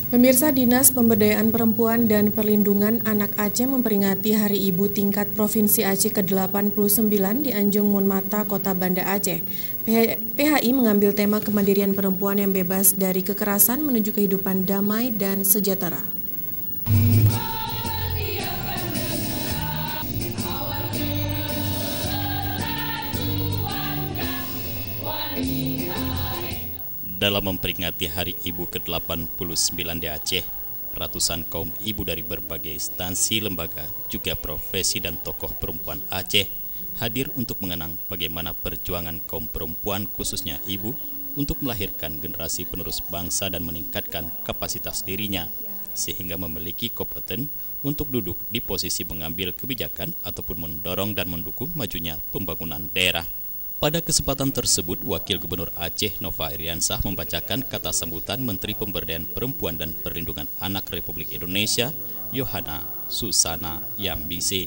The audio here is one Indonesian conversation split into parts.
Pemirsa, Dinas Pemberdayaan Perempuan dan Perlindungan Anak Aceh memperingati Hari Ibu tingkat Provinsi Aceh ke-89 di Anjung Monmata, Kota Banda Aceh. PHI mengambil tema kemandirian perempuan yang bebas dari kekerasan menuju kehidupan damai dan sejahtera. Dalam memperingati Hari Ibu ke-89 di Aceh, ratusan kaum ibu dari berbagai instansi, lembaga, juga profesi dan tokoh perempuan Aceh hadir untuk mengenang bagaimana perjuangan kaum perempuan khususnya ibu untuk melahirkan generasi penerus bangsa dan meningkatkan kapasitas dirinya sehingga memiliki kompeten untuk duduk di posisi mengambil kebijakan ataupun mendorong dan mendukung majunya pembangunan daerah. Pada kesempatan tersebut, Wakil Gubernur Aceh Nova Iriansah membacakan kata sambutan Menteri Pemberdayaan Perempuan dan Perlindungan Anak Republik Indonesia, Yohana Susana Yambise,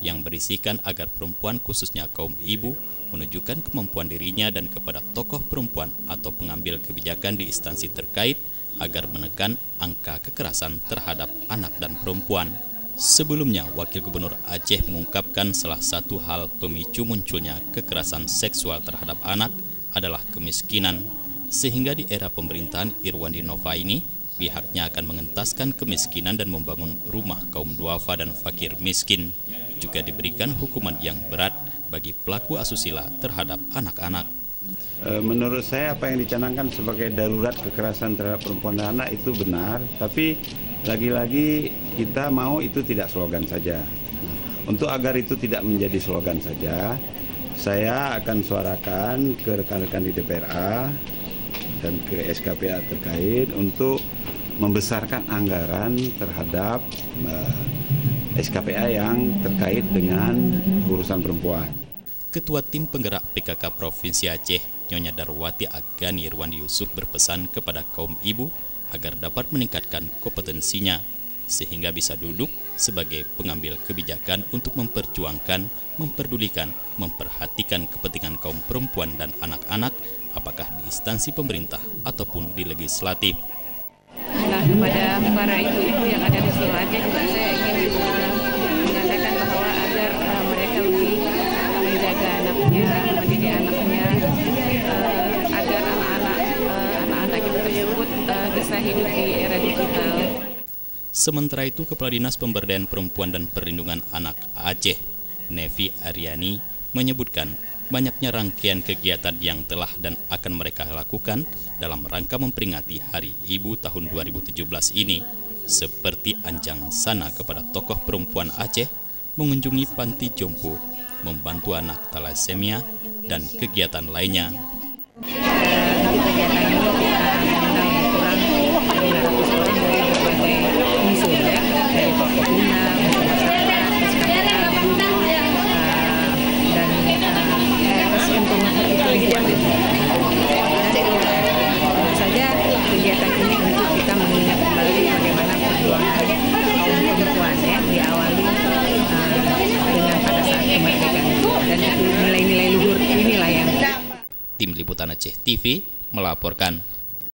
yang berisikan agar perempuan khususnya kaum ibu menunjukkan kemampuan dirinya dan kepada tokoh perempuan atau pengambil kebijakan di instansi terkait agar menekan angka kekerasan terhadap anak dan perempuan. Sebelumnya, Wakil Gubernur Aceh mengungkapkan salah satu hal pemicu munculnya kekerasan seksual terhadap anak adalah kemiskinan, sehingga di era pemerintahan Irwandi Nova ini, pihaknya akan mengentaskan kemiskinan dan membangun rumah kaum duafa dan fakir miskin. Juga diberikan hukuman yang berat bagi pelaku asusila terhadap anak-anak. Menurut saya apa yang dicanangkan sebagai darurat kekerasan terhadap perempuan dan anak itu benar, tapi lagi-lagi kita mau itu tidak slogan saja. Untuk agar itu tidak menjadi slogan saja, saya akan suarakan ke rekan-rekan di DPRA dan ke SKPA terkait untuk membesarkan anggaran terhadap SKPA yang terkait dengan urusan perempuan. Ketua Tim Penggerak PKK Provinsi Aceh, Nyonya Darwati Agani Irwandi Yusuf berpesan kepada kaum ibu agar dapat meningkatkan kompetensinya sehingga bisa duduk sebagai pengambil kebijakan untuk memperjuangkan, memperdulikan, memperhatikan kepentingan kaum perempuan dan anak-anak apakah di instansi pemerintah ataupun di legislatif. Nah, kepada para ibu-ibu yang ada di seluruh Aceh juga saya ingin mengatakan bahwa agar mereka lebih menjaga anaknya, mendidik anaknya, agar anak-anak kita tersebut bisa hidup di era digital. Sementara itu, Kepala Dinas Pemberdayaan Perempuan dan Perlindungan Anak Aceh, Nevi Aryani, menyebutkan banyaknya rangkaian kegiatan yang telah dan akan mereka lakukan dalam rangka memperingati Hari Ibu tahun 2017 ini, seperti anjang sana kepada tokoh perempuan Aceh, mengunjungi panti jompo, membantu anak talasemia, dan kegiatan lainnya. Kegiatan ini kita kurang 500 orang dari berbagai unsur ya, dari Forkopimda, dan kesentuhan itu lingkungan. Tentu saja kegiatan ini untuk kita mengingat kembali bagaimana perjuangan kaum perempuan ya diawali dengan pada saat kemerdekaan dan nilai-nilai luhur inilah yang Tim Liputan Aceh TV melaporkan.